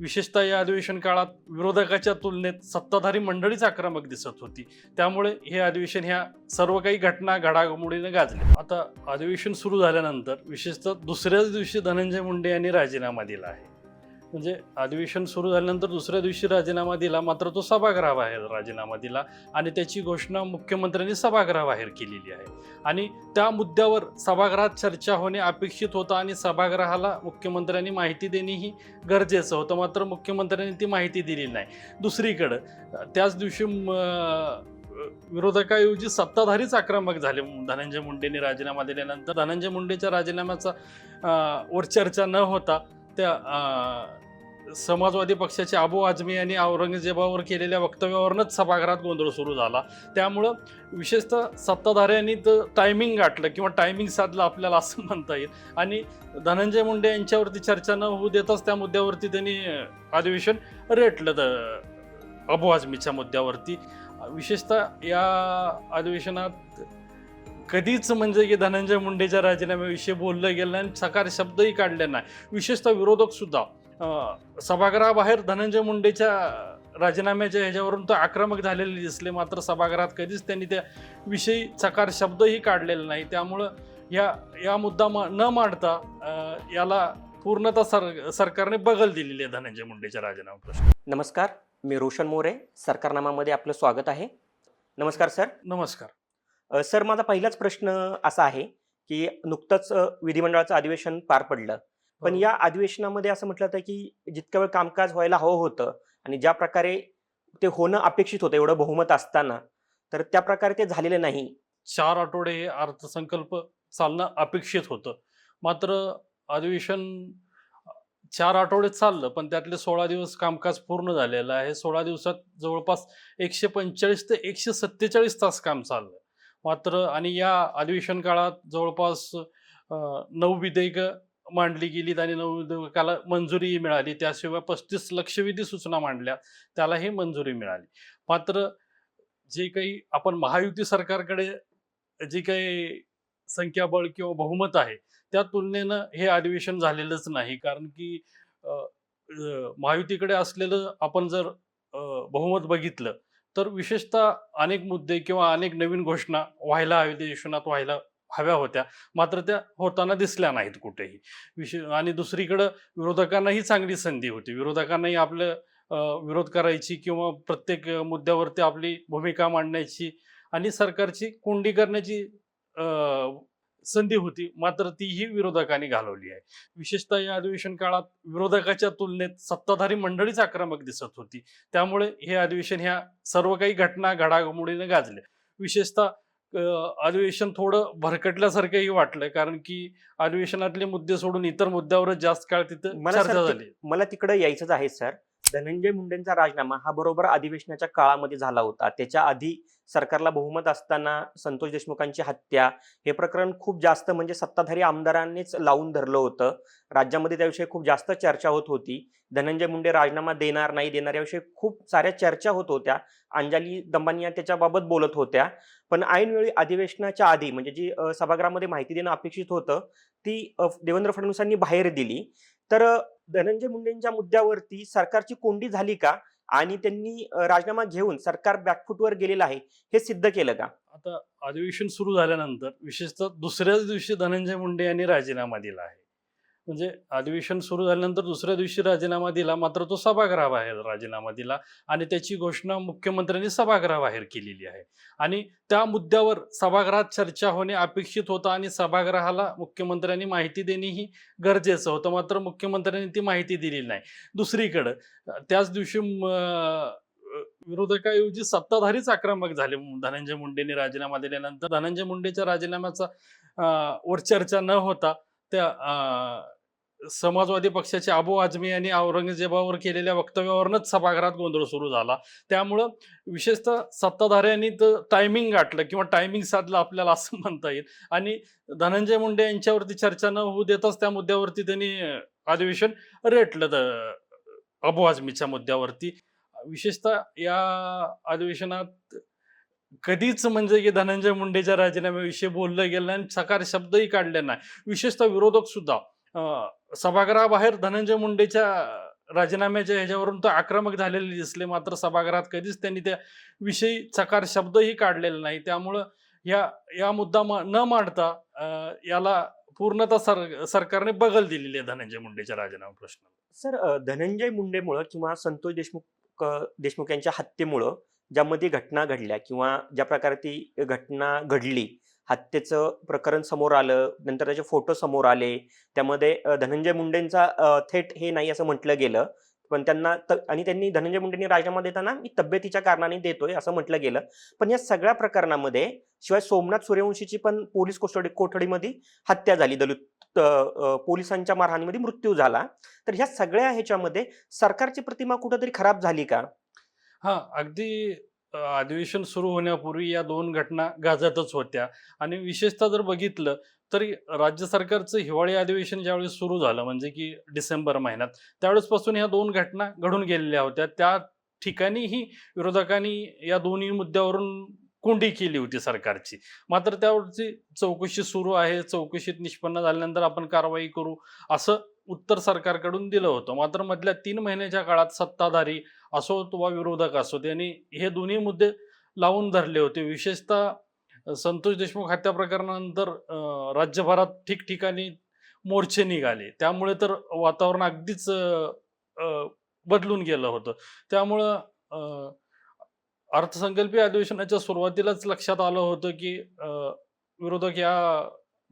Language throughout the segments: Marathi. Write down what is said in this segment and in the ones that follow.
विशेषतः या अधिवेशन काळात विरोधकाच्या तुलनेत सत्ताधारी मंडळीच आक्रमक दिसत होती. त्यामुळे हे अधिवेशन ह्या सर्व काही घटना घडामोडीने गाजले. आता अधिवेशन सुरू झाल्यानंतर विशेषतः दुसऱ्याच दिवशी धनंजय मुंडे यांनी राजीनामा दिला आहे. म्हणजे अधिवेशन सुरू झाल्यानंतर दुसऱ्या दिवशी राजीनामा दिला, मात्र तो सभागृहाबाहेर राजीनामा दिला आणि त्याची घोषणा मुख्यमंत्र्यांनी सभागृहाबाहेर केलेली आहे. आणि त्या मुद्द्यावर सभागृहात चर्चा होणे अपेक्षित होतं आणि सभागृहाला मुख्यमंत्र्यांनी माहिती देणेही गरजेचं होतं, मात्र मुख्यमंत्र्यांनी ती माहिती दिली नाही. दुसरीकडं त्याच दिवशी विरोधकाऐवजी सत्ताधारीच आक्रमक झाले. धनंजय मुंडेंनी राजीनामा दिल्यानंतर धनंजय मुंडेच्या राजीनाम्याचा वर चर्चा न होता त्या समाजवादी पक्षाचे अबू आझमी यांनी औरंगजेबावर केलेल्या वक्तव्यावरूनच सभागृहात गोंधळ सुरू झाला. त्यामुळं विशेषतः सत्ताधाऱ्यांनी तर टायमिंग गाठलं किंवा टायमिंग साधलं आपल्याला असं म्हणता येईल. आणि धनंजय मुंडे यांच्यावरती चर्चा न होऊ देताच त्या मुद्द्यावरती त्यांनी अधिवेशन रेटलं. अबू आझमीच्या मुद्द्यावरती विशेषतः या अधिवेशनात कधीच म्हणजे की धनंजय मुंडेच्या राजीनाम्याविषयी बोललं गेलं आणि सकार शब्दही काढले नाही. विशेषतः विरोधक सुद्धा सभागृहाबाहेर धनंजय मुंडेच्या राजीनाम्याच्या ह्याच्यावरून तर आक्रमक झालेले दिसले, मात्र सभागृहात कधीच त्यांनी त्या विषयी सकार शब्दही काढलेला नाही. त्यामुळं या मुद्दा न मांडता याला पूर्णतः सरकारने बगल दिलेली आहे धनंजय मुंडेच्या राजीनामा प्रश्न. नमस्कार, मी रोशन मोरे. सरकारनामामध्ये आपलं स्वागत आहे. नमस्कार सर. नमस्कार. सर, माझा पहिलाच प्रश्न असा आहे की नुकतंच विधिमंडळाचं अधिवेशन पार पडलं, पण या अधिवेशनामध्ये असं म्हटलं होतं की जितक्या वेळ कामकाज व्हायला हवं होतं आणि ज्या प्रकारे ते होणं अपेक्षित होतं एवढं बहुमत असताना, तर त्या प्रकारे ते झालेलं नाही. 4 आठवडे हे अर्थसंकल्प चालणं अपेक्षित होतं, मात्र अधिवेशन 4 आठवडे चाललं, पण त्यातले 16 दिवस कामकाज पूर्ण झालेलं आहे. 16 दिवसात जवळपास 145 ते 147 तास काम चाललं. मात्र आणि या अधिवेशन काळात जवळपास 9 विधेयकं मांडली गेलीत आणि 9 विधेयकाला मंजुरीही मिळाली. त्याशिवाय 35 लक्षवेधी सूचना मांडल्या, त्यालाही मंजुरी मिळाली. मात्र जे काही आपण महायुती सरकारकडे जे काही संख्याबळ किंवा बहुमत आहे, त्या तुलनेनं हे अधिवेशन झालेलंच नाही. कारण की महायुतीकडे असलेलं आपण जर बहुमत बघितलं तर विशेषतः अनेक मुद्दे किंवा अनेक नवीन घोषणा अधिवेशनात व्हायला हव्या होत्या, मात्र त्या होताना दिसल्या नाहीत कुठेही. आणि दुसरीकडं विरोधकांनाही चांगली संधी होती. विरोधकांनाही आपलं विरोध करायची किंवा प्रत्येक मुद्द्यावरती आपली भूमिका मांडण्याची आणि सरकारची कोंडी करण्याची संधी होती, मात्र तीही विरोधकांनी घालवली आहे. विशेषतः या अधिवेशन काळात विरोधकाच्या तुलनेत सत्ताधारी मंडळीच आक्रमक दिसत होती. त्यामुळे हे अधिवेशन ह्या सर्व काही घटना घडामोडीने गाजले. विशेषतः अधिवेशन थोडं भरकटल्यासारखंही वाटलं, कारण की अधिवेशनातले मुद्दे सोडून इतर मुद्द्यावरच जास्त काळ तिथं चर्चा झाली. मला तिकडे यायचंच आहे सर. धनंजय मुंडेंचा राजीनामा हा बरोबर अधिवेशनाच्या काळामध्ये झाला होता. त्याच्या आधी सरकारला बहुमत असताना संतोष देशमुखांची हत्या हे प्रकरण खूप जास्त म्हणजे सत्ताधारी आमदारांनीच लावून धरलं होतं. राज्यामध्ये त्याविषयी खूप जास्त चर्चा होत होती. धनंजय मुंडे राजीनामा देणार नाही देणार याविषयी खूप साऱ्या चर्चा होत होत्या. अंजली दंबानिया त्याच्याबाबत बोलत होत्या. पण ऐनवेळी अधिवेशनाच्या आधी म्हणजे जी सभागृहामध्ये माहिती देणं अपेक्षित होतं ती देवेंद्र फडणवीसांनी बाहेर दिली. तर धनंजय मुंडेंच्या मुद्द्यावरती सरकारची कोंडी झाली का आणि त्यांनी राजीनामा घेऊन सरकार बॅकफूटवर गेलेलं आहे हे सिद्ध केलं का? आता अधिवेशन सुरू झाल्यानंतर विशेषतः दुसऱ्याच दिवशी धनंजय मुंडे यांनी राजीनामा दिला आहे. म्हणजे अधिवेशन सुरू झाल्यानंतर दुसऱ्या दिवशी राजीनामा दिला, मात्र तो सभागृहाबाहेर राजीनामा दिला आणि त्याची घोषणा मुख्यमंत्र्यांनी सभागृहाबाहेर केलेली आहे. आणि त्या मुद्द्यावर सभागृहात चर्चा होणे अपेक्षित होतं आणि सभागृहाला मुख्यमंत्र्यांनी माहिती देणेही गरजेचं होतं, मात्र मुख्यमंत्र्यांनी ती माहिती दिली नाही. दुसरीकडं त्याच दिवशी विरोधकाऐवजी सत्ताधारीच आक्रमक झाले. धनंजय मुंडेंनी राजीनामा दिल्यानंतर धनंजय मुंडेच्या राजीनाम्याचा वर चर्चा न होता त्या समाजवादी पक्षाचे अबू आझमी यांनी औरंगजेबावर केलेल्या वक्तव्यावरूनच सभागृहात गोंधळ सुरू झाला. त्यामुळं विशेषतः सत्ताधाऱ्यांनी तर टायमिंग गाठलं किंवा टायमिंग साधलं आपल्याला असं म्हणता येईल. आणि धनंजय मुंडे यांच्यावरती चर्चा न होऊ देताच त्या मुद्द्यावरती त्यांनी अधिवेशन रेटलं. अबू आझमीच्या मुद्द्यावरती विशेषतः या अधिवेशनात कधीच म्हणजे की धनंजय मुंडेच्या राजीनाम्याविषयी बोललं गेलं आणि सकार शब्दही काढले नाही. विशेषतः विरोधक सुद्धा सभागृहाबाहेर धनंजय मुंडेच्या राजीनाम्याच्या ह्याच्यावरून तो आक्रमक झालेले दिसले, मात्र सभागृहात कधीच त्यांनी त्या विषयी चकार शब्दही काढलेला नाही. त्यामुळं या या मुद्दा न मांडता याला पूर्णतः सरकारने बगल दिलेली आहे धनंजय मुंडेच्या राजीनामा प्रश्नाला. सर, धनंजय मुंडेमुळं किंवा संतोष देशमुख यांच्या हत्येमुळं ज्यामध्ये घटना घडल्या किंवा ज्या प्रकारे ती घटना घडली, हत्येचं प्रकरण समोर आलं, नंतर त्याचे फोटो समोर आले. त्यामध्ये धनंजय मुंडेंचा थेट हे नाही असं म्हटलं गेलं. पण आणि धनंजय मुंडेंनी राजीनामा देताना मी तब्येतीच्या कारणाने देतोय असं म्हटलं गेलं. पण या सगळ्या प्रकरणामध्ये शिवाय सोमनाथ सूर्यवंशीची पण पोलीस कोठडीमध्ये हत्या झाली, पोलिसांच्या मारहाणीमध्ये मृत्यू झाला. तर ह्या सगळ्या ह्याच्यामध्ये सरकारची प्रतिमा कुठेतरी खराब झाली का? हां, अगदी अधिवेशन सुरू होण्यापूर्वी या 2 घटना गाजतच होत्या आणि विशेषतः जर बघितलं तरी राज्य सरकारचं हिवाळी अधिवेशन ज्यावेळेस सुरू झालं म्हणजे की डिसेंबर महिन्यात, त्यावेळेसपासून ह्या 2 घटना घडून गेलेल्या होत्या. त्या ठिकाणीही विरोधकांनी या दोन्ही मुद्द्यावरून कोंडी केली होती सरकारची. मात्र त्यावरची चौकशी सुरू आहे. चौकशीत निष्पन्न झाल्यानंतर आपण कारवाई करू, असं उत्तर सरकारकडून दिलं होतं. मात्र मधल्या 3 महिन्याच्या काळात सत्ताधारी असोत वा विरोधक असोत यांनी हे दोन्ही मुद्दे लावून धरले होते. विशेषतः संतोष देशमुख हत्या प्रकरणानंतर राज्यभरात ठिकठिकाणी मोर्चे निघाले. त्यामुळे तर वातावरण अगदीच अ, बदलून गेलं होतं. त्यामुळं अर्थसंकल्पीय अधिवेशनाच्या सुरुवातीलाच लक्षात आलं होतं की विरोधक या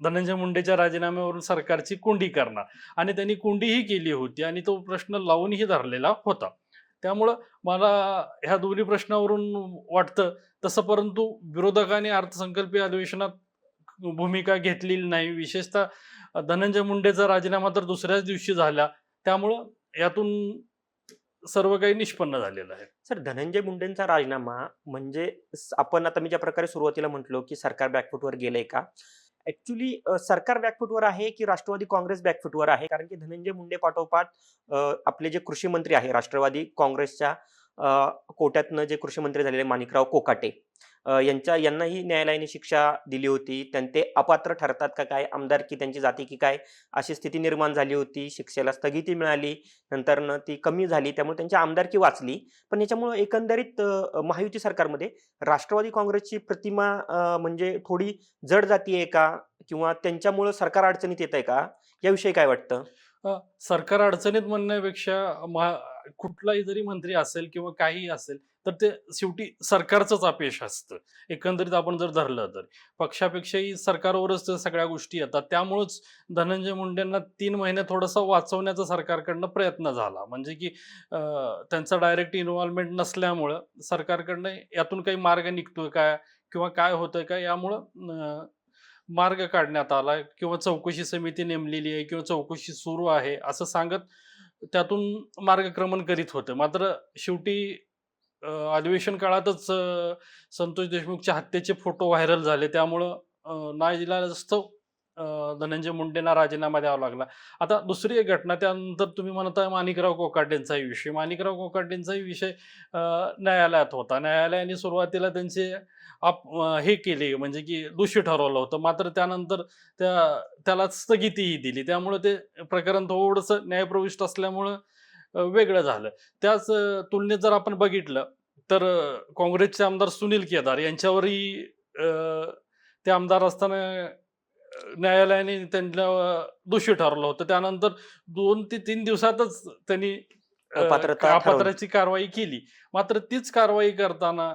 धनंजय मुंडेच्या राजीनाम्यावरून सरकारची कोंडी करणार आणि त्यांनी कोंडीही केली होती आणि तो प्रश्न लावूनही धरलेला होता. त्यामुळं मला ह्या दोन्ही प्रश्नावरून वाटतं तसं, परंतु विरोधकांनी अर्थसंकल्पीय अधिवेशनात भूमिका घेतलेली नाही. विशेषतः धनंजय मुंडेचा राजीनामा तर दुसऱ्याच दिवशी झाला. त्यामुळं यातून सर्व काही निष्पन्न झालेलं आहे. सर, धनंजय मुंडेंचा राजीनामा म्हणजे आपण आता मी ज्या प्रकारे सुरुवातीला म्हटलो की सरकार बॅकफूटवर गेलंय का? ऍक्च्युली सरकार बॅकफूटवर आहे की राष्ट्रवादी काँग्रेस बॅकफूटवर आहे? कारण की धनंजय मुंडे पाठोपाठ आपले जे कृषी मंत्री आहे राष्ट्रवादी काँग्रेसच्या कोट्यातनं जे कृषी मंत्री झालेले माणिकराव कोकाटे, यांनाही न्यायालयाने शिक्षा दिली होती. ते अपात्र ठरतात का काय, आमदारकी त्यांची जाती की काय, अशी स्थिती निर्माण झाली होती. शिक्षेला स्थगिती मिळाली, नंतर ती कमी झाली, त्यामुळे त्यांची आमदारकी वाचली. पण याच्यामुळे एकंदरीत महायुती सरकारमध्ये राष्ट्रवादी काँग्रेसची प्रतिमा म्हणजे थोडी जड जातीये का, किंवा त्यांच्यामुळे सरकार अडचणीत येत आहे का, याविषयी काय वाटतं? सरकार अडचणीत म्हणण्यापेक्षा कुठलाही जरी मंत्री असेल किंवा काहीही असेल तर ते शेवटी सरकारचंच अपयश असतं. एकंदरीत आपण जर धरलं तर पक्षापेक्षाही सरकारवरच त्या सगळ्या गोष्टी येतात. त्यामुळंच धनंजय मुंडेंना 3 महिने थोडंसं वाचवण्याचा सरकारकडनं प्रयत्न झाला. म्हणजे की त्यांचा डायरेक्ट इन्व्हॉल्वमेंट नसल्यामुळं सरकारकडनं यातून काही मार्ग निघतोय का किंवा काय होतंय का यामुळं मार्ग काढण्यात आला किंवा चौकशी समिती नेमलेली आहे किंवा चौकशी सुरू आहे असं सांगत त्यातून मार्गक्रमण करीत होतं. मात्र शेवटी अधिवेशन काळातच संतोष देशमुखच्या हत्येचे फोटो व्हायरल झाले. त्यामुळं नाईलाजास्तव धनंजय मुंडेंना राजीनामा द्यावा लागला. आता दुसरी एक घटना त्यानंतर तुम्ही म्हणताय माणिकराव कोकाटेंचाही विषय. माणिकराव कोकाटेंचाही विषय न्यायालयात होता. न्यायालयाने सुरुवातीला त्यांचे हे केले म्हणजे की दोषी ठरवलं होतं. मात्र त्यानंतर त्याला स्थगितीही दिली. त्यामुळे ते प्रकरण थोडंसं न्यायप्रविष्ट असल्यामुळं वेगळं झालं. त्याच तुलनेत जर आपण बघितलं तर काँग्रेसचे आमदार सुनील केदार यांच्यावरही ते आमदार असताना न्यायालयाने त्यांना दोषी ठरवलं होतं. त्यानंतर 2 ते 3 दिवसातच त्यांनी अपात्रची कारवाई केली. मात्र तीच कारवाई करताना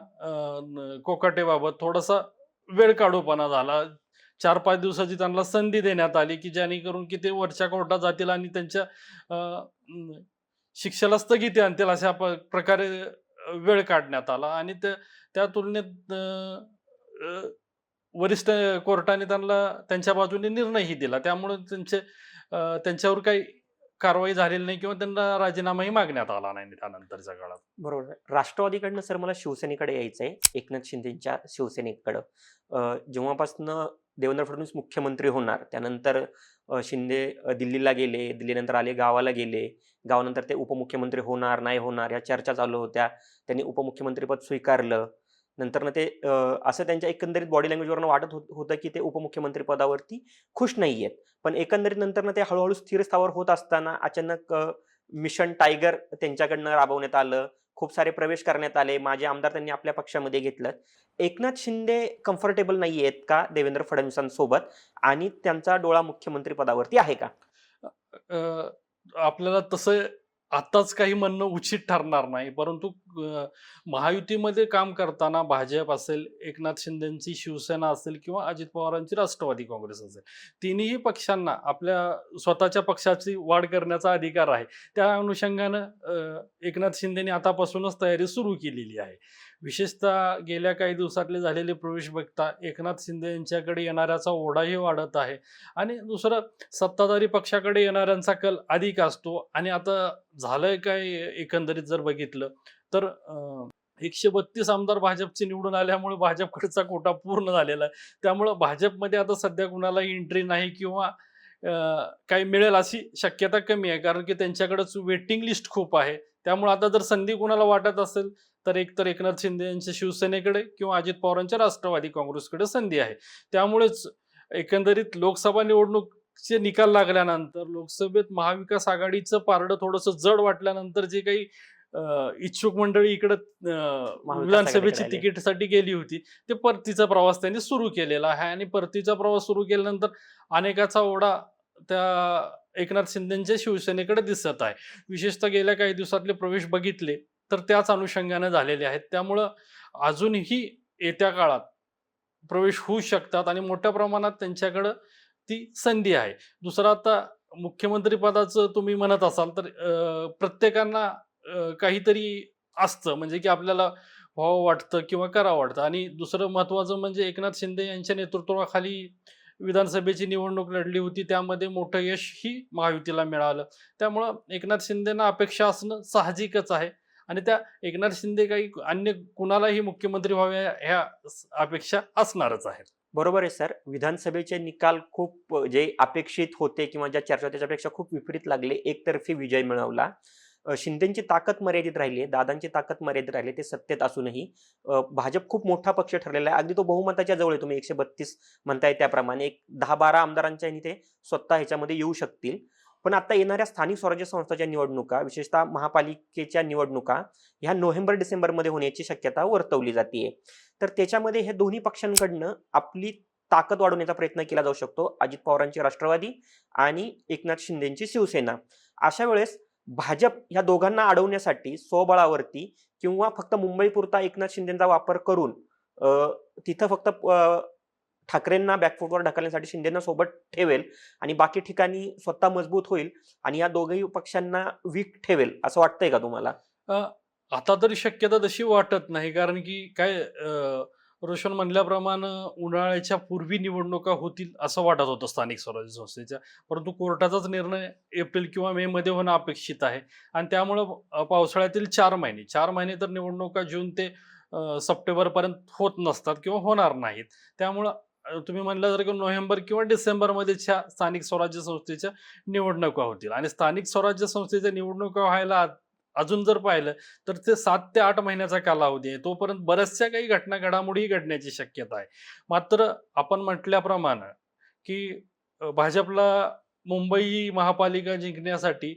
कोकाटेबाबत थोडासा वेळकाढूपणा झाला. 4-5 दिवसाची त्यांना संधी देण्यात आली की जेणेकरून की ते वरच्या कोर्टात जातील आणि त्यांच्या शिक्षेला स्थगिती आणतील अशा प्रकारे वेळ काढण्यात आला आणि त्या तुलनेत वरिष्ठ कोर्टाने त्यांच्या बाजूने निर्णयही दिला. त्यामुळे त्यांच्यावर काही कारवाई झालेली नाही किंवा त्यांना राजीनामाही मागण्यात आला नाही त्यानंतरच्या काळात. बरोबर. राष्ट्रवादीकडनं सर मला शिवसेनेकडे यायचंय, एकनाथ शिंदेच्या शिवसेनेकडं. जेव्हापासून देवेंद्र फडणवीस मुख्यमंत्री होणार त्यानंतर शिंदे दिल्लीला गेले, दिल्लीनंतर आले गावाला गेले, गावानंतर ते उपमुख्यमंत्री होणार नाही होणार या चर्चा चालू होत्या. त्यांनी उपमुख्यमंत्रीपद स्वीकारलं. नंतर ते असं त्यांच्या एकंदरीत बॉडी लँग्वेजवरून वाटत होतं की ते उपमुख्यमंत्री पदावरती खुश नाहीयेत. पण एकंदरीत नंतर ते हळूहळू स्थिर स्थावर होत असताना अचानक मिशन टायगर त्यांच्याकडनं राबवण्यात आलं. खूप सारे प्रवेश करण्यात आले. माझे आमदार त्यांनी आपल्या पक्षामध्ये घेतलं. एकनाथ शिंदे कम्फर्टेबल नाहीयेत का देवेंद्र फडणवीसांसोबत आणि त्यांचा डोळा मुख्यमंत्री पदावरती आहे का? अ, आपल्याला तसं आत्ताच काही म्हणणं उचित ठरणार नाही. परंतु महायुतीमध्ये काम करताना भाजप असेल, एकनाथ शिंदेंची शिवसेना असेल किंवा अजित पवारांची राष्ट्रवादी काँग्रेस असेल, तिन्ही पक्षांना आपल्या स्वतःच्या पक्षाची वाढ करण्याचा अधिकार आहे. त्या अनुषंगानं एकनाथ शिंदेनी आतापासूनच तयारी सुरू केलेली आहे. विशेषतः गेल्या काही दिवसातले झालेले प्रवेश बघता एकनाथ शिंदे यांच्याकडे येणाऱ्याचा ओढाही वाढत आहे आणि दुसरं सत्ताधारी पक्षाकडे येणाऱ्यांचा कल अधिक असतो आणि आता झालंय काय एकंदरीत जर बघितलं तर 132 आमदार भाजपचे निवडून आल्यामुळे भाजपकडचा कोटा पूर्ण झालेला आहे. त्यामुळं भाजपमध्ये आता सध्या कुणालाही एंट्री नाही किंवा काही मिळेल अशी शक्यता कमी आहे, कारण की त्यांच्याकडेच वेटिंग लिस्ट खूप आहे. त्यामुळे आता जर संधी कुणाला वाटत असेल तर एकतर एकनाथ शिंदे यांच्या शिवसेनेकडे किंवा अजित पवारांच्या राष्ट्रवादी काँग्रेसकडे संधी आहे. त्यामुळेच एकंदरीत लोकसभा निवडणूकचे निकाल लागल्यानंतर लोकसभेत महाविकास आघाडीचं पारडं थोडंसं जड वाटल्यानंतर जे काही इच्छुक मंडळी इकडं विधानसभेची आघाडीकडे आले. तिकीटसाठी गेली होती, ते परतीचा प्रवास त्यांनी सुरू केलेला आहे आणि परतीचा प्रवास सुरू केल्यानंतर अनेकाचा ओढा त्या एकनाथ शिंदेच्या शिवसेनेकडे दिसत आहे. विशेषतः गेल्या काही दिवसातले प्रवेश बघितले तर त्याच अनुषंगाने झालेले आहेत. त्यामुळं अजूनही येत्या काळात प्रवेश होऊ शकतात आणि मोठ्या प्रमाणात त्यांच्याकडं ती संधी आहे. दुसरं आता मुख्यमंत्री पदाचं तुम्ही म्हणत असाल तर प्रत्येकांना काहीतरी असतं, म्हणजे की आपल्याला व्हावं वाटतं किंवा करावं वाटतं आणि दुसरं महत्त्वाचं म्हणजे एकनाथ शिंदे यांच्या नेतृत्वाखाली विधानसभेची निवडणूक लढली होती. त्यामध्ये मोठं यशही महायुतीला मिळालं. त्यामुळं एकनाथ शिंदेंना अपेक्षा असणं साहजिकच आहे आणि त्या एकनाथ शिंदे काही अन्य कुणालाही मुख्यमंत्री व्हावे ह्या अपेक्षा असणारच आहेत. बरोबर आहे सर. विधानसभेचे निकाल खूप जे अपेक्षित होते किंवा ज्या चर्चा त्याच्यापेक्षा खूप विपरीत लागले. एकतर्फी विजय मिळवला. शिंदेची ताकद मर्यादित राहिली आहे, दादांची ताकद मर्यादित राहिली, ते सत्तेत असूनही भाजप खूप मोठा पक्ष ठरलेला आहे. अगदी तो बहुमताच्या जवळ आहे. तुम्ही 132 म्हणताय त्याप्रमाणे एक 10-12 आमदारांच्या ह्यानी ते स्वतः ह्याच्यामध्ये येऊ शकतील. पण आता येणाऱ्या स्थानिक स्वराज्य संस्थांच्या निवडणुका, विशेषतः महापालिकेच्या निवडणुका ह्या नोव्हेंबर-डिसेंबरमध्ये होण्याची शक्यता वर्तवली जाते. तर त्याच्यामध्ये हे दोन्ही पक्षांकडनं आपली ताकद वाढवण्याचा प्रयत्न केला जाऊ शकतो. अजित पवारांची राष्ट्रवादी आणि एकनाथ शिंदेची शिवसेना. अशा वेळेस भाजप ह्या दोघांना अडवण्यासाठी स्वबळावरती किंवा फक्त मुंबईपुरता एकनाथ शिंदेचा वापर करून तिथं फक्त ठाकरेंना बॅकफुटवर ढकलण्यासाठी शिंदेना सोबत ठेवेल आणि बाकी ठिकाणी स्वतः मजबूत होईल आणि या दोघही पक्षांना वीक ठेवेल असं वाटतंय का तुम्हाला? अ, आता तरी शक्यता तशी वाटत नाही, कारण की काय रोशन म्हणल्याप्रमाणे उन्हाळ्याच्या पूर्वी निवडणुका होतील असं वाटत होतं स्थानिक स्वराज्य संस्थेच्या, परंतु कोर्टाचाच निर्णय एप्रिल किंवा मे मध्ये होणं अपेक्षित आहे आणि त्यामुळं पावसाळ्यातील 4 महिने तर निवडणुका जून ते सप्टेंबरपर्यंत होत नसतात किंवा होणार नाहीत. त्यामुळं तुम्ही म्हणलं तर की नोव्हेंबर किंवा डिसेंबरमध्येच्या स्थानिक स्वराज्य संस्थेच्या निवडणुका होतील आणि स्थानिक स्वराज्य संस्थेच्या निवडणुका व्हायला अजून जर पाहिलं तर ते 7 ते 8 महिन्याचा कालावधी आहे. तोपर्यंत बऱ्याचशा काही घडामोडी घडण्याची शक्यता आहे. मात्र आपण म्हटल्याप्रमाणे की भाजपला मुंबई महापालिका जिंकण्यासाठी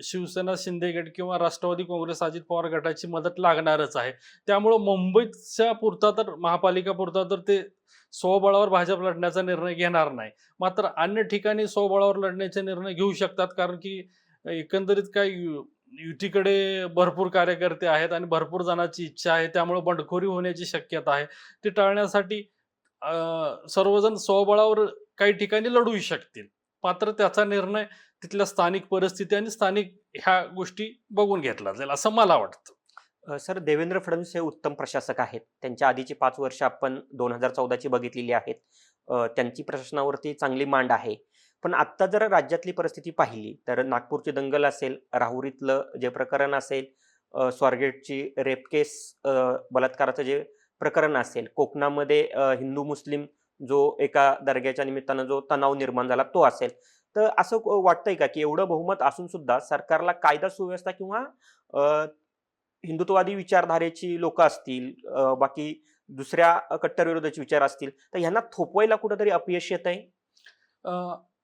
शिवसेना शिंदे गट किंवा राष्ट्रवादी काँग्रेस अजित पवार गटाची मदत लागणारच आहे. त्यामुळं मुंबईच्या पुरता तर महापालिका पुरता तर ते स्वबळावर भाजप लढण्याचा निर्णय घेणार नाही. मात्र अन्य ठिकाणी स्वबळावर लढण्याचे निर्णय घेऊ शकतात, कारण की एकंदरीत काय युतीकडे भरपूर कार्यकर्ते आहेत आणि भरपूर जणांची इच्छा आहे. त्यामुळे बंडखोरी होण्याची शक्यता आहे. ती टाळण्यासाठी सर्वजण स्वबळावर काही ठिकाणी लढू शकतील. मात्र त्याचा निर्णय तिथल्या स्थानिक परिस्थिती आणि स्थानिक ह्या गोष्टी बघून घेतला जाईल असं मला वाटतं. सर, देवेंद्र फडणवीस हे उत्तम प्रशासक आहेत. त्यांच्या आधीची 5 वर्ष आपण 2014ची बघितलेली आहेत. त्यांची प्रशासनावरती चांगली मांड आहे. पण आत्ता जर राज्यातली परिस्थिती पाहिली तर नागपूरची दंगल असेल, राहुरीतलं जे प्रकरण असेल, स्वारगेटची रेप केस, बलात्काराचं जे प्रकरण असेल, कोकणामध्ये हिंदू मुस्लिम जो एका दर्ग्याच्या निमित्तानं जो तणाव निर्माण झाला तो असेल, तर असं वाटतंय का की एवढं बहुमत असून सुद्धा सरकारला कायदा सुव्यवस्था किंवा हिंदुत्ववादी विचारधारेची लोक असतील, बाकी दुसऱ्या कट्टर विरोधाचे विचार असतील, तर ह्यांना थोपवायला कुठेतरी अपयश येत आहे?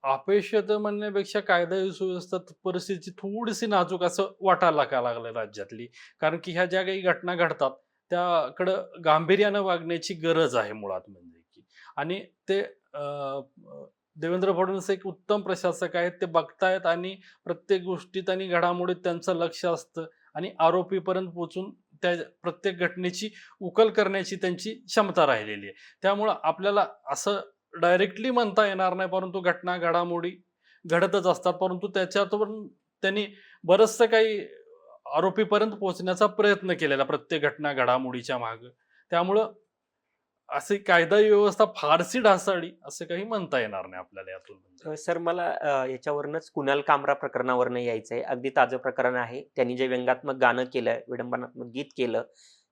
अपयश तर म्हणण्यापेक्षा कायदा सुव्यवस्था परिस्थिती थोडीशी नाजूक असं वाटायला का लागलं राज्यातली. कारण की ह्या ज्या काही घटना घडतात, त्याकडं गांभीर्यानं वागण्याची गरज आहे मुळात म्हणजे की. आणि ते अ, अ, देवेंद्र फडणवीस एक उत्तम प्रशासक आहेत. ते बघतायत आणि प्रत्येक गोष्टीत आणि घडामोडीत त्यांचं लक्ष असतं आणि आरोपीपर्यंत पोहोचून त्या प्रत्येक घटनेची उकल करण्याची त्यांची क्षमता राहिलेली आहे. त्यामुळं आपल्याला असं डायरेक्टली म्हणता येणार नाही, परंतु घटना, घडामोडी घडतच असतात. परंतु त्याच्यातून त्यांनी बरचसं काही आरोपीपर्यंत पोहोचण्याचा प्रयत्न केलेला प्रत्येक घटना, घडामोडीच्या मागे. त्यामुळं अशी कायदा व्यवस्था फारशी ढासळली असं काही म्हणता येणार नाही आपल्याला यातून म्हणजे. सर मला याच्यावरूनच कुणाल कामरा प्रकरणावरनं यायचंय. अगदी ताजं प्रकरण आहे. त्यांनी जे व्यंगात्मक गाणं केलं, विडंबनात्मक गीत केलं,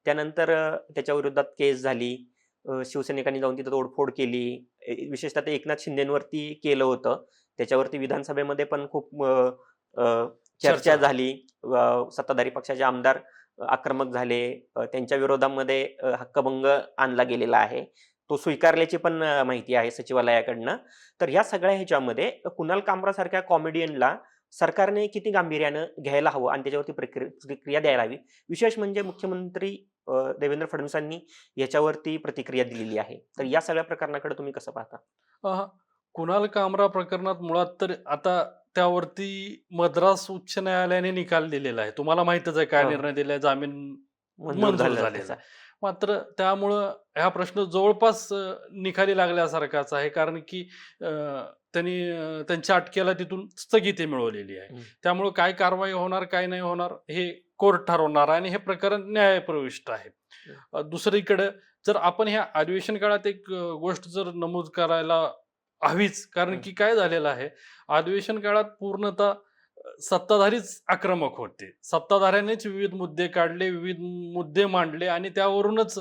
त्यानंतर त्याच्या विरोधात केस झाली. शिवसैनिकांनी जाऊन तिथं तोडफोड केली. विशेषतः ते एकनाथ शिंदेंवरती केलं होतं. त्याच्यावरती विधानसभेमध्ये पण खूप अ, चर्चा चर्चा. झाली. सत्ताधारी पक्षाचे आमदार आक्रमक झाले. त्यांच्या विरोधामध्ये हक्कभंग आणला गेलेला आहे. तो स्वीकारल्याची पण माहिती आहे सचिवालयाकडनं. तर ह्या सगळ्या ह्याच्यामध्ये कुणाल कामरासारख्या कॉमेडियनला सरकारने किती गांभीर्यानं घ्यायला हवं आणि त्याच्यावरती प्रतिक्रिया द्यायला हवी. विशेष म्हणजे मुख्यमंत्री देवेंद्र फडणवीसांनी याच्यावरती प्रतिक्रिया दिलेली आहे. तर या सगळ्या प्रकरणाकडे तुम्ही कसं पाहता? अ, कुणाल कामरा प्रकरणात मुळात तर आता त्यावरती मद्रास उच्च न्यायालयाने निकाल दिलेला आहे. तुम्हाला माहीतच आहे काय हो, हो. निर्णय दिलाय, जामीन मंजूर मंजूर झालं झालेला त्याचा. आहे. मात्र त्यामुळं हा प्रश्न जवळपास निकाली लागल्यासारखाच आहे. कारण की त्यांनी त्यांच्या अटकेला तिथून स्थगिती मिळवलेली आहे. हं. त्यामुळं काय कारवाई होणार, काय नाही होणार हे कोर्ट ठरवणार आहे आणि हे प्रकरण न्यायप्रविष्ट आहे. हं. दुसरीकडे जर आपण ह्या अधिवेशन काळात एक गोष्ट जर नमूद करायला हवीच. कारण हं. की काय झालेलं आहे, अधिवेशन काळात पूर्णतः सत्ताधारीच आक्रमक होते. सत्ताधाऱ्यांनीच विविध मुद्दे काढले, विविध मुद्दे मांडले आणि त्यावरूनच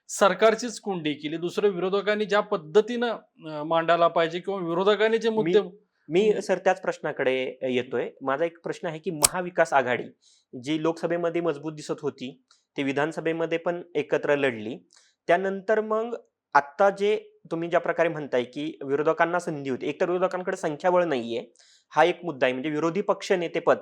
सरकारचीच कोंडी केली. दुसरं विरोधकांनी ज्या पद्धतीनं मांडायला पाहिजे किंवा विरोधकांनी जे मी मुद्दे मी सर त्याच प्रश्नाकडे येतोय. माझा एक प्रश्न आहे, की महाविकास आघाडी जी लोकसभेमध्ये मजबूत दिसत होती, ती विधानसभेमध्ये पण एकत्र लढली. त्यानंतर मग आत्ता जे तुम्ही ज्या प्रकारे म्हणताय, की विरोधकांना संधी होती. एकतर विरोधकांकडे संख्याबळ नाहीये. हा एक मुद्दा आहे. म्हणजे विरोधी पक्ष नेतेपद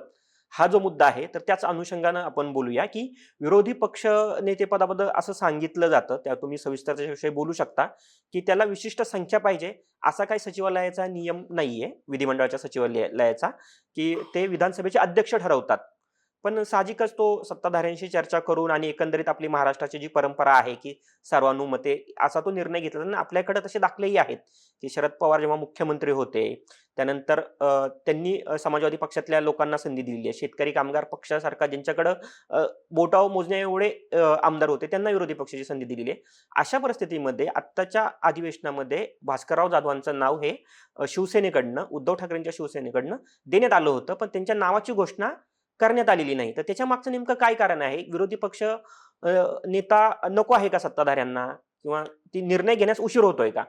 हा जो मुद्दा आहे, तर त्याच अनुषंगानं आपण बोलूया, की विरोधी पक्ष नेतेपदाबद्दल असं सांगितलं जातं, त्या तुम्ही सविस्तर त्याच्याविषयी बोलू शकता, की त्याला विशिष्ट संख्या पाहिजे असा काही सचिवालयाचा नियम नाहीये, विधिमंडळाच्या सचिवालयाचा, की ते विधानसभेचे अध्यक्ष ठरवतात. पण साहजिकच तो सत्ताधाऱ्यांशी चर्चा करून आणि एकंदरीत आपली महाराष्ट्राची जी परंपरा आहे, की सर्वानुमते असा तो निर्णय घेतला. आणि आपल्याकडे तसे दाखलेही आहेत, की शरद पवार जेव्हा मुख्यमंत्री होते, त्यानंतर त्यांनी समाजवादी पक्षातल्या लोकांना संधी दिलेली आहे. शेतकरी कामगार पक्षासारखा ज्यांच्याकडं बोटावर मोजण्याएवढे आमदार होते, त्यांना विरोधी पक्षाची संधी दिलेली आहे. अशा परिस्थितीमध्ये आत्ताच्या अधिवेशनामध्ये भास्करराव जाधवांचं नाव हे शिवसेनेकडनं, उद्धव ठाकरेंच्या शिवसेनेकडनं देण्यात आलं होतं. पण त्यांच्या नावाची घोषणा करण्यात आलेली नाही. तर त्याच्या मागचं नेमकं काय कारण आहे? विरोधी पक्ष नेता नको आहे का सत्ताधाऱ्यांना? किंवा ती निर्णय घेण्यास उशीर होतोय का?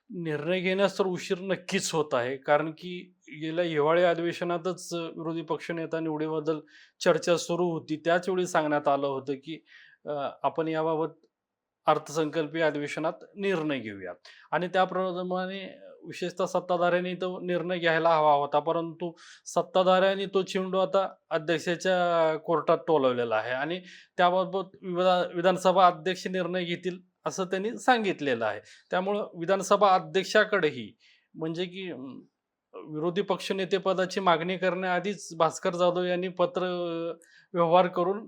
निर्णय घेण्यास तर उशीर नक्कीच होत आहे. कारण की गेल्या हिवाळी अधिवेशनातच विरोधी पक्षनेता निवडीबद्दल चर्चा सुरू होती. त्याच वेळी सांगण्यात आलं होतं, की आपण याबाबत अर्थसंकल्पीय अधिवेशनात निर्णय घेऊया आणि त्याप्रमाणे विशेषतः सत्ताधाऱ्यांनी तो निर्णय घ्यायला हवा होता. परंतु सत्ताधाऱ्यांनी तो चेंडू आता अध्यक्षाच्या कोर्टात टोलवलेला आहे आणि त्याबाबत विधानसभा अध्यक्ष निर्णय घेतील असं त्यांनी सांगितलेलं आहे. त्यामुळं विधानसभा अध्यक्षाकडेही म्हणजे की विरोधी पक्षनेतेपदाची मागणी करण्याआधीच भास्कर जाधव यांनी पत्र व्यवहार करून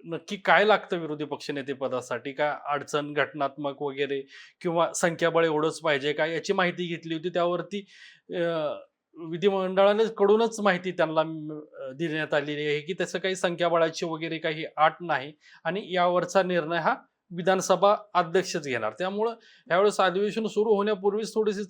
नक्की काय लागतं विरोधी पक्षनेतेपदासाठी? काय अडचण, घटनात्मक वगैरे किंवा संख्याबळ एवढंच पाहिजे का? याची माहिती घेतली होती. त्यावरती विधिमंडळाने कडूनच माहिती त्यांना देण्यात आलेली आहे, की तसं काही संख्याबळाची वगैरे काही अट नाही आणि यावरचा निर्णय हा विधानसभा अध्यक्षच घेणार. त्यामुळं ह्यावेळेस अधिवेशन सुरू होण्यापूर्वीच थोडीशी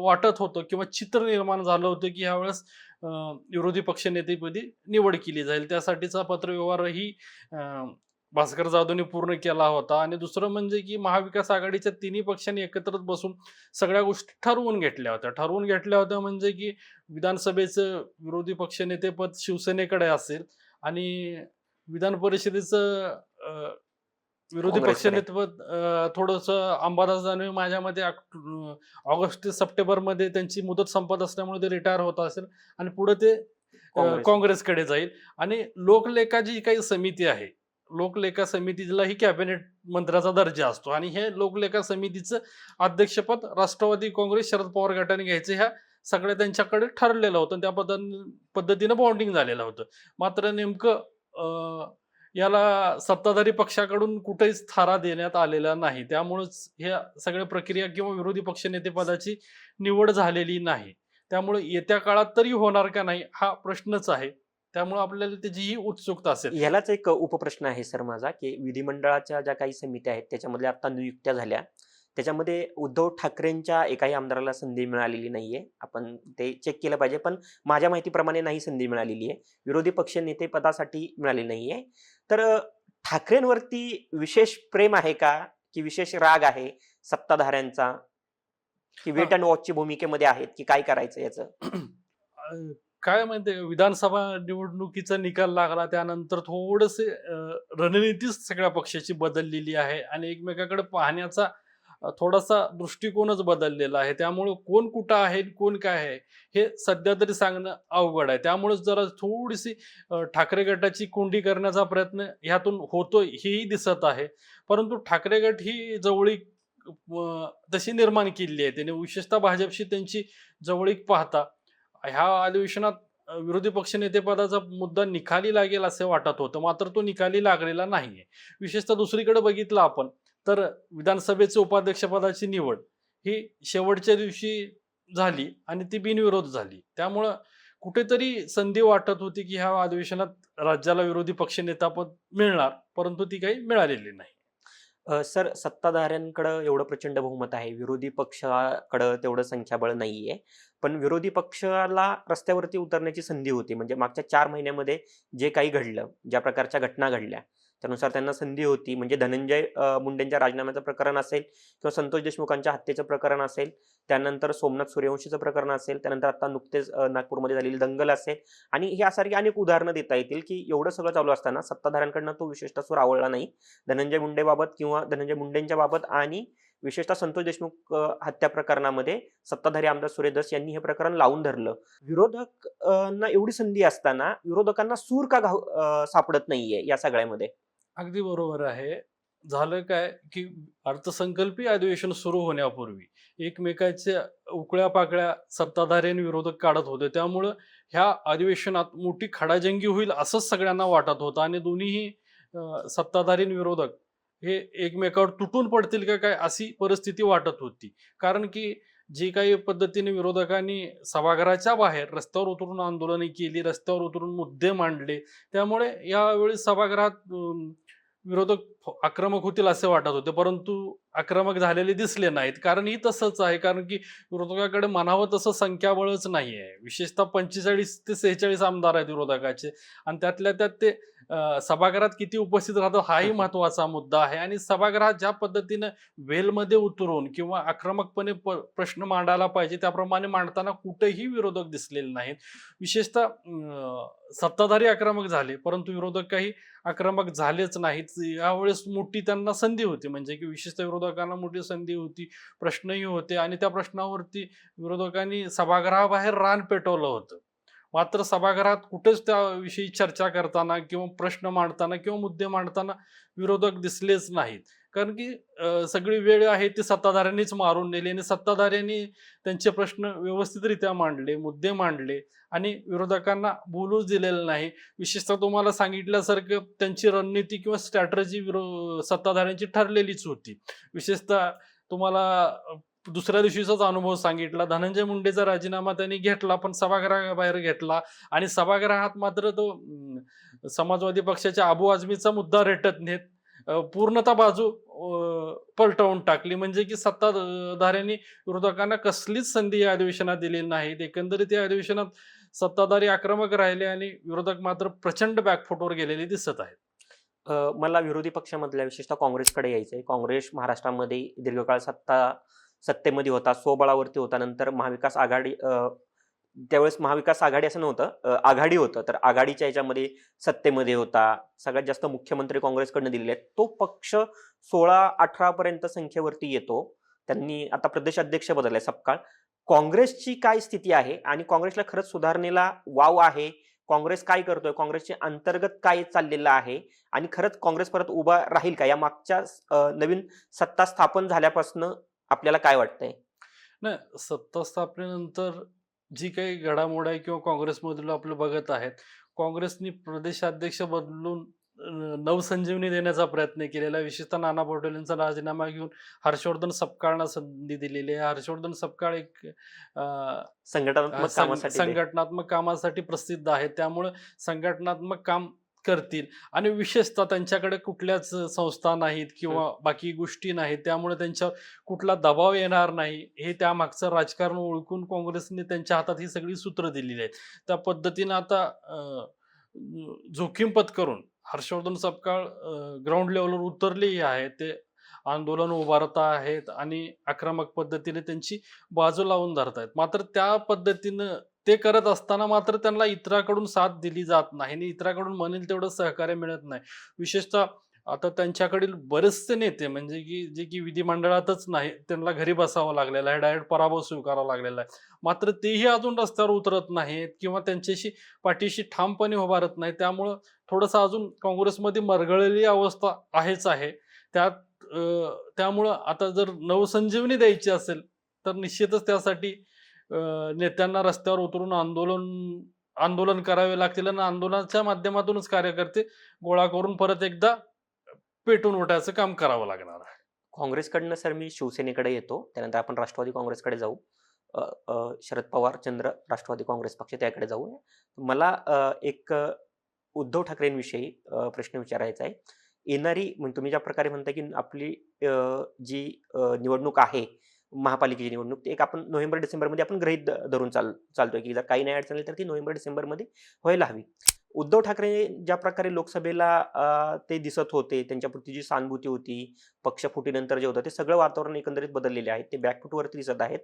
वाटत होतं किंवा चित्र निर्माण झालं होतं, की ह्यावेळेस विरोधी पक्षनेतेपदी निवड केली जाईल. त्यासाठीचा पत्रव्यवहारही अ, भास्कर जाधवने पूर्ण केला होता आणि दुसरं म्हणजे की महाविकास आघाडीच्या तिन्ही पक्षांनी एकत्र बसून सगळ्या गोष्टी ठरवून घेतल्या होत्या. ठरवून घेतल्या होत्या म्हणजे की विधानसभेचं विरोधी पक्षनेतेपद शिवसेनेकडे असेल आणि विधान परिषदेचं विरोधी काँग्रेसकडे. पक्षनेतेपद थोडंसं अंबादास दानवे माझ्या मते ऑगस्ट ते सप्टेंबरमध्ये त्यांची मुदत संपत असल्यामुळे ते रिटायर होत असेल आणि पुढे ते काँग्रेस. काँग्रेसकडे जाईल. आणि लोकलेखा जी काही समिती आहे, लोकलेखा समितीलाही कॅबिनेट मंत्र्याचा दर्जा असतो आणि हे लोकलेखा समितीचं अध्यक्षपद राष्ट्रवादी काँग्रेस, शरद पवार गटाने घ्यायचं ह्या सगळ्या त्यांच्याकडे ठरलेलं होतं. त्या पद्धतीनं बॉन्डिंग झालेलं होतं. मात्र नेमकं याला सत्ताधारी पक्षाकडून कुठेच थारा देण्यात आलेला नाही. त्यामुळेच ह्या सगळ्या प्रक्रिया किंवा विरोधी पक्षनेतेपदाची निवड झालेली नाही. त्यामुळे येत्या काळात तरी होणार का नाही हा प्रश्नच आहे. त्यामुळे आपल्याला त्याचीही उत्सुकता असेल. यालाच एक उपप्रश्न आहे सर माझा, की विधिमंडळाच्या ज्या काही समित्या आहेत त्याच्यामधल्या आता नियुक्त्या झाल्या. त्याच्यामध्ये उद्धव ठाकरेंच्या एकाही आमदाराला संधी मिळालेली नाहीये. आपण ते चेक केलं पाहिजे. पण माझ्या माहितीप्रमाणे नाही संधी मिळालेली आहे. विरोधी पक्ष नेतेपदासाठी मिळालेली नाहीये. तर ठाकरेंवरती विशेष प्रेम आहे का? की विशेष राग आहे सत्ताधाऱ्यांचा? की वेट अँड वॉचची भूमिकेमध्ये आहेत, की काय करायचं याचं? अ, काय माहितीये विधानसभा निवडणुकीचा निकाल लागला त्यानंतर थोडंसे रणनीतीच सगळ्या पक्षाची बदललेली आहे आणि एकमेकाकडे पाहण्याचा थोडासा दृष्टिकोनच बदललेला आहे. त्यामुळे कोण कुठं आहे, कोण काय आहे, हे सध्या तरी सांगणं अवघड आहे. त्यामुळेच जरा थोडीशी ठाकरे गटाची कोंडी करण्याचा प्रयत्न ह्यातून होतोय हेही दिसत आहे. परंतु ठाकरे गट ही जवळीक तशी निर्माण केलेली आहे. त्याने विशेषतः भाजपशी त्यांची जवळीक पाहता ह्या अधिवेशनात विरोधी पक्षनेतेपदाचा मुद्दा निकाली लागेल असे वाटत होतं. मात्र तो निकाली लागलेला नाहीये. विशेषतः दुसरीकडे बघितलं आपण तर विधानसभेचे उपाध्यक्षपदाची निवड ही शेवटच्या दिवशी झाली आणि ती बिनविरोध झाली. त्यामुळं कुठेतरी संधी वाटत होती, की ह्या अधिवेशनात राज्याला विरोधी पक्षनेतापद मिळणार, परंतु ती काही मिळालेली नाही. सर, सत्ताधाऱ्यांकडं एवढं प्रचंड बहुमत आहे, विरोधी पक्षाकडं तेवढं संख्याबळ नाहीये. पण विरोधी पक्षाला रस्त्यावरती उतरण्याची संधी होती. म्हणजे मागच्या 4 महिन्यामध्ये जे काही घडलं, ज्या प्रकारच्या घटना घडल्या, त्यानुसार त्यांना संधी होती. म्हणजे धनंजय मुंडेंच्या राजीनाम्याचं प्रकरण असेल किंवा संतोष देशमुखांच्या हत्येचं प्रकरण असेल, त्यानंतर सोमनाथ सूर्यवंशीचं प्रकरण असेल, त्यानंतर आता नुकतेच नागपूरमध्ये झालेली दंगल असेल आणि ह्यासारखी अनेक उदाहरणं देता येतील, की एवढं सगळं चालू असताना सत्ताधाऱ्यांकडनं तो विशेषतः सूर आवळला नाही. धनंजय मुंडेबाबत किंवा धनंजय मुंडेंच्या बाबत आणि विशेषतः संतोष देशमुख हत्या प्रकरणामध्ये सत्ताधारी आमदार सुरेश धस यांनी हे प्रकरण लावून धरलं. ना एवढी संधी असताना विरोधकांना सूर का सापडत नाहीये या सगळ्यामध्ये? अगदी बरोबर आहे. झालं काय, की अर्थसंकल्पीय अधिवेशन सुरू होण्यापूर्वी एकमेकाच्या उकळ्या-पाकळ्या सत्ताधारी आणि विरोधक काढत होते. त्यामुळं ह्या अधिवेशनात मोठी खडाजंगी होईल असंच सगळ्यांना वाटत होतं आणि दोन्हीही सत्ताधारी आणि विरोधक हे एकमेकावर तुटून पडतील का काय अशी परिस्थिती वाटत होती. कारण की जी काही पद्धतीने विरोधकांनी सभागृहाच्या बाहेर रस्त्यावर उतरून आंदोलने केली, रस्त्यावर उतरून मुद्दे मांडले, त्यामुळे यावेळी सभागृहात विरोधक आक्रमक होतील असे वाटत होते. परंतु आक्रमक झालेले दिसले नाहीत. कारणही तसंच आहे. कारण की विरोधकाकडे म्हणावं तसं संख्याबळच नाहीये. विशेषतः 45 ते 46 आमदार आहेत विरोधकाचे आणि त्यातल्या त्यात ते सभागृहात किती उपस्थित राहतात हाही महत्त्वाचा मुद्दा आहे आणि सभागृहात ज्या पद्धतीनं वेलमध्ये उतरून किंवा आक्रमकपणे प्रश्न मांडायला पाहिजे त्याप्रमाणे मांडताना कुठेही विरोधक दिसलेले नाहीत. विशेषतः सत्ताधारी आक्रमक झाले, परंतु विरोधक काही आक्रमक झालेच नाहीत. यावेळेस मोठी त्यांना संधी होती, म्हणजे की विशेषतः विरोधकांना मोठी संधी होती, प्रश्नही होते आणि त्या प्रश्नावरती विरोधकांनी सभागृहाबाहेर रान पेटवलं होतं. मात्र सभागृहात कुठेच त्याविषयी चर्चा करताना किंवा प्रश्न मांडताना किंवा मुद्दे मांडताना विरोधक दिसलेच नाहीत. कारण की सगळी वेळ आहे ती सत्ताधाऱ्यांनीच मारून नेली आणि सत्ताधाऱ्यांनी त्यांचे प्रश्न व्यवस्थितरित्या मांडले, मुद्दे मांडले आणि विरोधकांना बोलूच दिलेलं नाही. विशेषतः तुम्हाला सांगितल्यासारखं त्यांची रणनीती किंवा स्ट्रॅटर्जी सत्ताधाऱ्यांची ठरलेलीच होती. विशेषतः तुम्हाला दुसऱ्या दिवशीचाच अनुभव सांगितला. धनंजय मुंडेचा राजीनामा त्यांनी घेतला, पण सभागृहाबाहेर घेतला आणि सभागृहात मात्र तो समाजवादी पक्षाच्या अबू आझमीचा मुद्दा रेटत नेत पूर्णतः बाजू पलटवून टाकली. म्हणजे की सत्ताधाऱ्यांनी विरोधकांना कसलीच संधी या अधिवेशनात दिलेली नाही. एकंदरीत या अधिवेशनात सत्ताधारी आक्रमक राहिले आणि विरोधक मात्र प्रचंड बॅकफुटवर गेलेले दिसत आहेत. मला विरोधी पक्षामधल्या विशेषतः काँग्रेसकडे यायचंय. काँग्रेस महाराष्ट्रामध्ये दीर्घकाळ सत्तेमध्ये होता, स्वबळावरती होता. नंतर महाविकास आघाडी त्यावेळेस महाविकास आघाडी असं नव्हतं, आघाडी होतं. तर आघाडीच्या ह्याच्यामध्ये सत्तेमध्ये होता. सगळ्यात जास्त मुख्यमंत्री काँग्रेसकडनं दिलेले आहेत. तो पक्ष 16-18 पर्यंत संख्येवरती येतो. त्यांनी आता प्रदेशाध्यक्ष बदललाय सपकाळ. काँग्रेसची काय स्थिती आहे आणि काँग्रेसला खरंच सुधारणेला वाव आहे? काँग्रेस काय करतोय? काँग्रेसचे अंतर्गत काय चाललेलं आहे? आणि खरंच काँग्रेस परत उभा राहील का? या मागच्या नवीन सत्ता स्थापन झाल्यापासून आपल्याला काय वाटतंय? नाही, सत्ता स्थापनेनंतर जी काही घडामोड आहे किंवा काँग्रेसमधील आपलं बघत आहेत, काँग्रेसनी प्रदेशाध्यक्ष बदलून नवसंजीवनी देण्याचा प्रयत्न केलेला आहे. विशेषतः नाना पटोलेंचा राजीनामा घेऊन हर्षवर्धन सपकाळला संधी दिलेली आहे. हर्षवर्धन सपकाळ एक अ, अ, संघटनात्मक सं कामासाठी ते. संघटनात्मक कामासाठी प्रसिद्ध आहेत. त्यामुळे संघटनात्मक काम करतील आणि विशेषतः त्यांच्याकडे कुठल्याच संस्था नाहीत हं. किंवा बाकी गोष्टी नाहीत. त्यामुळे त्यांच्यावर कुठला दबाव येणार नाही, हे त्यामागचं राजकारण ओळखून काँग्रेसने त्यांच्या हातात ही सगळी सूत्र दिलेली आहेत. त्या पद्धतीनं आता जोखीम पत्करून हर्षवर्धन सपकाळ ग्राउंड लेव्हलवर उतरलेही आहेत. ते आंदोलन उभारत आहेत आणि आक्रमक पद्धतीने त्यांची बाजू लावून धरतायत. मात्र त्या पद्धतीनं ते करत असताना मात्र त्यांना इतराकडून साथ दिली जात नाही आणि इतराकडून म्हणेल तेवढं सहकार्य मिळत नाही. विशेषतः आता त्यांच्याकडील बरेचसे नेते म्हणजे की जे की विधिमंडळातच नाही, त्यांना घरी बसावं लागलेलं आहे, डायरेक्ट पराभव स्वीकारावा लागलेला आहे. मात्र तेही अजून रस्त्यावर उतरत नाहीत किंवा त्यांच्याशी पाठीशी ठामपणे उभारत नाही. त्यामुळं थोडंसं अजून काँग्रेसमध्ये मरगळलेली अवस्था आहेच आहे. त्यात त्यामुळं आता जर नवसंजीवनी द्यायची असेल, तर निश्चितच त्यासाठी नेत्यांना रस्त्यावर उतरून आंदोलन करावे लागतील आणि आंदोलनाच्या माध्यमातूनच कार्यकर्ते गोळा करून परत एकदा पेटून उठायचं काम करावं लागणार आहे. काँग्रेसकडनं सर मी शिवसेनेकडे येतो. त्यानंतर आपण राष्ट्रवादी काँग्रेसकडे जाऊ. अ, शरद पवार चंद्र राष्ट्रवादी काँग्रेस पक्ष त्याकडे जाऊ. मला एक उद्धव ठाकरेंविषयी प्रश्न विचारायचा आहे. येणारी तुम्ही ज्या प्रकारे म्हणताय, की आपली जी निवडणूक आहे, महापालिकेची निवडणूक, ती एक आपण नोव्हेंबर-डिसेंबरमध्ये आपण गृहीत धरून चालतोय, की जर काही नाही अडचण आली तर ती नोव्हेंबर-डिसेंबरमध्ये व्हायला हवी. उद्धव ठाकरे ज्या प्रकारे लोकसभेला ते दिसत होते, त्यांच्याप्रती जी सहानुभूती होती, पक्षफुटीनंतर जे होतं, ते सगळं वातावरण एकंदरीत बदललेले आहे. ते बॅकफूटवरती दिसत आहेत.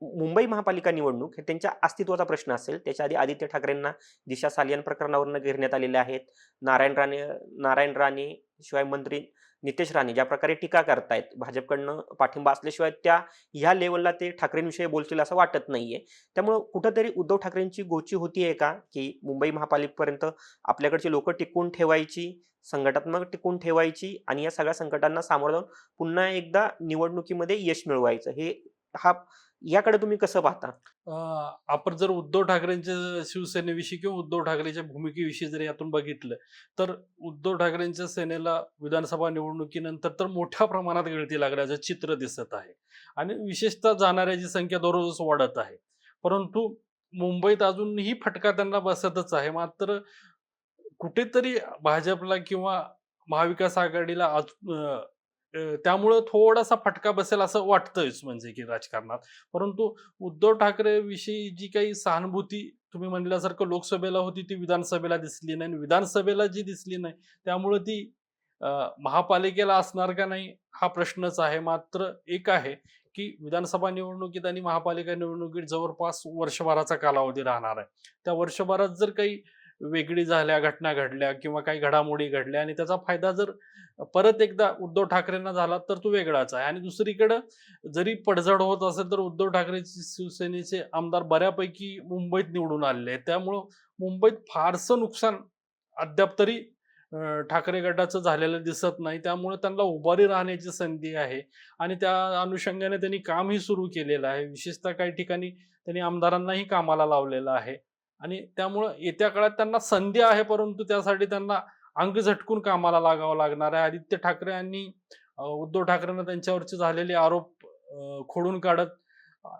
मुंबई महापालिका निवडणूक हे त्यांच्या अस्तित्वाचा प्रश्न असेल. त्याच्या आधी आदित्य ठाकरेंना दिशा सालियन प्रकरणावरून घेरण्यात आलेले आहेत. नारायण राणे शिवाय मंत्री नितेश राणे ज्या प्रकारे टीका करतायत, भाजपकडनं पाठिंबा असल्याशिवाय ह्या लेव्हलला ते ठाकरेंविषयी बोलतील असं वाटत नाहीये. त्यामुळं कुठेतरी उद्धव ठाकरेंची गोची होतीये का, की मुंबई महापालिकेपर्यंत आपल्याकडची लोकं टिकवून ठेवायची, संघटनात्मक टिकवून ठेवायची आणि या सगळ्या संकटांना सामोरं जाऊन पुन्हा एकदा निवडणुकीमध्ये यश मिळवायचं, हा याकडे तुम्ही कसं पाहता? अ, आपण जर उद्धव ठाकरेंच्या शिवसेनेविषयी किंवा उद्धव ठाकरेंच्या भूमिकेविषयी जर यातून बघितलं, तर उद्धव ठाकरेंच्या सेनेला विधानसभा निवडणुकीनंतर तर मोठ्या प्रमाणात गळती लागल्याचं चित्र दिसत आहे आणि विशेषतः जाणाऱ्याची संख्या दररोज वाढत आहे. परंतु मुंबईत अजूनही फटका त्यांना बसतच आहे. मात्र कुठेतरी भाजपला किंवा महाविकास आघाडीला त्यामुळं थोडासा फटका बसेल असं वाटतंयच म्हणजे की राजकारणात. परंतु उद्धव ठाकरेविषयी जी काही सहानुभूती तुम्ही म्हणल्यासारखं लोकसभेला होती ती विधानसभेला दिसली नाही आणि विधानसभेला जी दिसली नाही त्यामुळं ती महापालिकेला असणार का नाही हा प्रश्नच आहे. मात्र एक आहे की विधानसभा निवडणुकीत आणि महापालिका निवडणुकीत जवळपास वर्षभराचा कालावधी राहणार आहे. त्या वर्षभरात जर काही वेगळी झाल्या, घटना घडल्या किंवा काही घडामोडी घडल्या आणि त्याचा फायदा जर परत एकदा उद्धव ठाकरेंना झाला तर तो वेगळाच आहे आणि दुसरीकडं जरी पडझड होत असेल तर उद्धव ठाकरेचे शिवसेनेचे आमदार बऱ्यापैकी मुंबईत निवडून आलेले आहेत. त्यामुळं मुंबईत फारसं नुकसान अद्याप तरी ठाकरे गटाचं झालेलं दिसत नाही. त्यामुळे त्यांना उभारी राहण्याची संधी आहे आणि त्या अनुषंगाने त्यांनी कामही सुरू केलेलं आहे. विशेषतः काही ठिकाणी त्यांनी आमदारांनाही कामाला लावलेलं आहे आणि त्यामुळं येत्या काळात त्यांना संधी आहे, परंतु त्यासाठी त्यांना अंग झटकून कामाला लागावं लागणार आहे. आदित्य ठाकरे यांनी उद्धव ठाकरेंना त्यांच्यावरचे झालेले आरोप खोडून काढत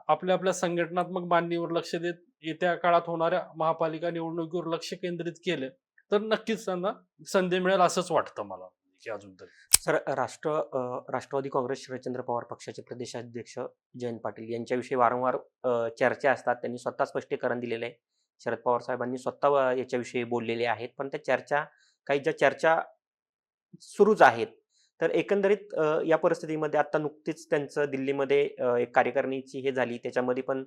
आपल्या आपल्या संघटनात्मक मांडणीवर लक्ष देत येत्या काळात होणाऱ्या महापालिका निवडणुकीवर लक्ष केंद्रित केलं तर नक्कीच त्यांना संधी मिळेल असंच वाटतं मला की अजून तरी. सर, राष्ट्रवादी काँग्रेस शरदचंद्र पवार पक्षाचे प्रदेशाध्यक्ष जयंत पाटील यांच्याविषयी वारंवार चर्चा असतात. त्यांनी स्वतः स्पष्टीकरण दिलेलं आहे. शरद पवार साहेबांनी स्वतः याच्याविषयी बोललेले आहेत. पण त्या चर्चा सुरूच आहेत. तर एकंदरीत या परिस्थितीमध्ये आता नुकतीच त्यांचं दिल्लीमध्ये एक कार्यकारिणीची हे झाली. त्याच्यामध्ये पण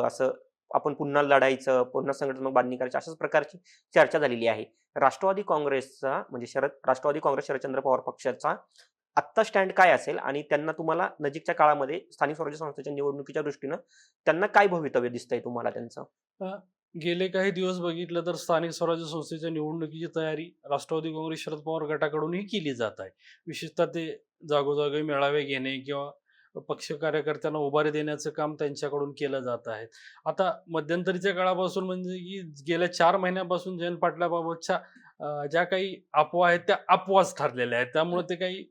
असं आपण पुन्हा लढायचं, पुन्हा संघटनात्मक बांधणी करायची, अशाच प्रकारची चर्चा झालेली आहे. राष्ट्रवादी काँग्रेसचा म्हणजे राष्ट्रवादी काँग्रेस शरदचंद्र पवार पक्षाचा आत्ता स्टँड काय असेल आणि त्यांना तुम्हाला नजीकच्या काळामध्ये स्थानिक स्वराज्य संस्थेच्या निवडणुकीच्या दृष्टीनं त्यांना काय भवितव्य दिसतंय तुम्हाला त्यांचं? अ, गेले काही दिवस बघितलं तर स्थानिक स्वराज्य संस्थेच्या निवडणुकीची तयारी राष्ट्रवादी काँग्रेस शरद पवार गटाकडूनही केली जात आहे. विशेषतः ते जागोजागी मेळावे घेणे किंवा पक्ष कार्यकर्त्यांना उभारी देण्याचं काम त्यांच्याकडून केलं जात आहे. आता मध्यंतरीच्या काळापासून म्हणजे की गेल्या 4 महिन्यापासून जयंत पाटलाबाबतच्या ज्या काही अफवा आहेत त्या अफवाच ठरलेल्या आहेत. त्यामुळे ते काही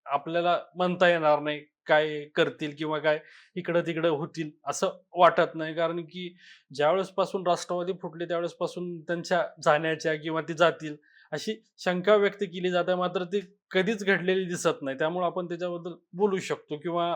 आपल्याला म्हणता येणार नाही काय करतील किंवा काय इकडं-तिकडं होतील असं वाटत नाही. कारण की ज्यावेळेसपासून राष्ट्रवादी फुटले त्यावेळेसपासून त्यांच्या जाण्याच्या किंवा ते जातील अशी शंका व्यक्त केली जाते. मात्र ती कधीच घडलेली दिसत नाही. त्यामुळे आपण त्याच्याबद्दल बोलू शकतो किंवा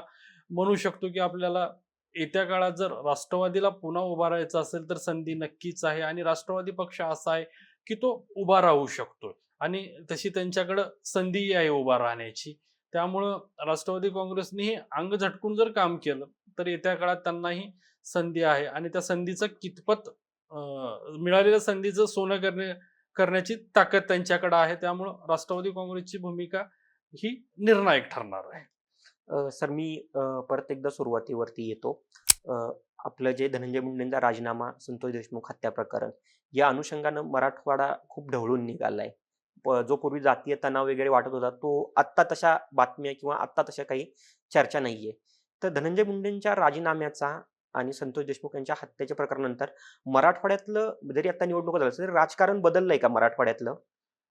म्हणू शकतो की आपल्याला येत्या काळात जर राष्ट्रवादीला पुन्हा उभा राहायचं असेल तर संधी नक्कीच आहे आणि राष्ट्रवादी पक्ष असा आहे की तो उभा राहू शकतो आणि तशी त्यांच्याकडं संधीही आहे उभा राहण्याची. त्यामुळं राष्ट्रवादी काँग्रेसनेही अंग झटकून जर काम केलं तर येत्या काळात त्यांनाही संधी आहे आणि त्या संधीचं कितपत मिळालेल्या संधीचं सोनं करण्याची ताकद त्यांच्याकडे आहे. त्यामुळं राष्ट्रवादी काँग्रेसची भूमिका ही निर्णायक ठरणार आहे. सर मी परत एकदा सुरुवातीवरती येतो. अ, आपलं जे धनंजय मुंडेंचा राजीनामा, संतोष देशमुख हत्या प्रकरण या अनुषंगानं मराठवाडा खूप ढवळून निघालाय. जो पूर्वी जातीय तणाव वगैरे वाटत होता, तो आत्ता तशा बातम्या किंवा आत्ता तशा काही चर्चा नाहीये. तर धनंजय मुंडेंच्या राजीनाम्याचा आणि संतोष देशमुख यांच्या हत्येच्या प्रकरणानंतर मराठवाड्यातलं जरी आता निवडणुका झाल्या तरी राजकारण बदललंय का मराठवाड्यातलं?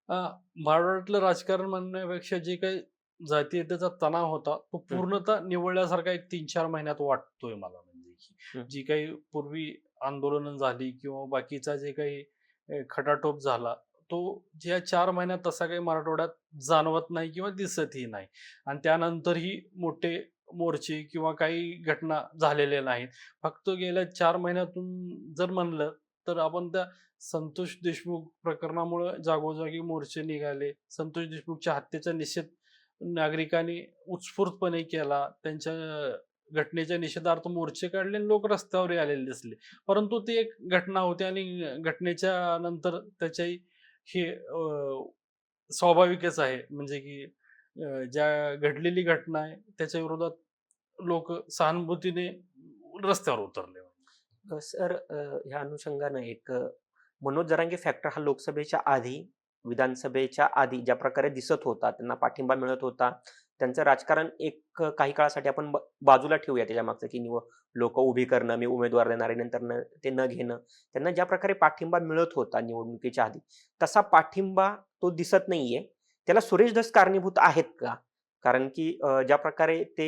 अ, महाराष्ट्रातलं राजकारण म्हणण्यापेक्षा जे काही जातीयतेचा तणाव होता तो हं, पूर्णतः निवळल्यासारखा एक 3-4 महिन्यात वाटतोय मला. म्हणजे की हं. जी काही पूर्वी आंदोलनं झाली किंवा बाकीचा जे काही खटाटोप झाला तो ज्या 4 महिन्यात तसा काही मराठवाड्यात जाणवत नाही किंवा दिसतही नाही. आणि त्यानंतरही मोठे मोर्चे किंवा काही घटना झालेल्या नाहीत. फक्त गेल्या 4 महिन्यातून जर म्हणलं तर आपण त्या संतोष देशमुख प्रकरणामुळं जागोजागी मोर्चे निघाले. संतोष देशमुखच्या हत्येचा निषेध नागरिकांनी उत्स्फूर्तपणे केला. त्यांच्या घटनेच्या निषेधार्थ मोर्चे काढले आणि लोक रस्त्यावरही आलेले दिसले. परंतु ती एक घटना होती आणि घटनेच्या नंतर त्याच्याही हे स्वाभाविकच आहे. म्हणजे की ज्या घडलेली घटना आहे त्याच्या विरोधात लोकं सहानुभूतीने रस्त्यावर उतरले. सर ह्या अनुषंगानं एक मनोज जरांगे फॅक्टर हा लोकसभेच्या आधी, विधानसभेच्या आधी ज्या प्रकारे दिसत होता, त्यांना पाठिंबा मिळत होता. त्यांचं राजकारण एक काही काळासाठी आपण बाजूला ठेवूया त्याच्यामागचं, की लोकं उभी करणं, मी उमेदवार देणार आहे, नंतर ते न घेणं. त्यांना ज्या प्रकारे पाठिंबा मिळत होता निवडणुकीच्या आधी, तसा पाठिंबा तो दिसत नाहीये. त्याला सुरेश धस कारणीभूत आहेत का? कारण की ज्या प्रकारे ते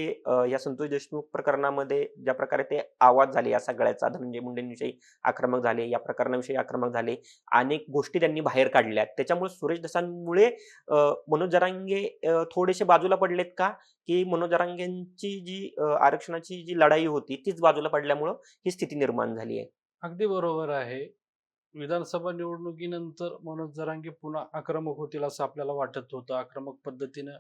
या संतोष देशमुख प्रकरणामध्ये ज्या प्रकारे ते आवाज झाले या सगळ्याचा, धनंजय मुंडेंविषयी आक्रमक झाले, या प्रकरणाविषयी आक्रमक झाले, अनेक गोष्टी त्यांनी बाहेर काढल्यात. त्याच्यामुळे सुरेश धसांमुळे मनोज जरांगे थोडेसे बाजूला पडलेत का? की मनोज जरांगेंची जी आरक्षणाची जी लढाई होती तीच बाजूला पडल्यामुळं ही स्थिती निर्माण झाली आहे? अगदी बरोबर आहे. विधानसभा निवडणुकीनंतर मनोज जरांगे पुन्हा आक्रमक होतील असं आपल्याला वाटत होतं. आक्रमक पद्धतीनं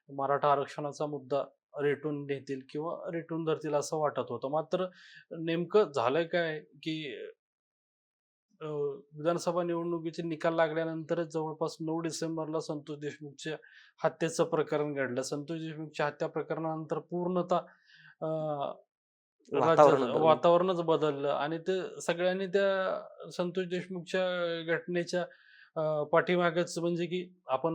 मराठा आरक्षणाचा मुद्दा रेटून नेतील किंवा रेटून धरतील असं वाटत होतं. मात्र नेमकं झालं काय, की अ, विधानसभा निवडणुकीचे निकाल लागल्यानंतरच जवळपास 9 डिसेंबरला संतोष देशमुखच्या हत्येचं प्रकरण घडलं. संतोष देशमुखच्या हत्या प्रकरणानंतर पूर्णतः अ, वातावरणच राज्याचं बदललं. वातावरणच बदललं आणि ते सगळ्यांनी त्या संतोष देशमुखच्या घटनेच्या पाठीमागच म्हणजे की आपण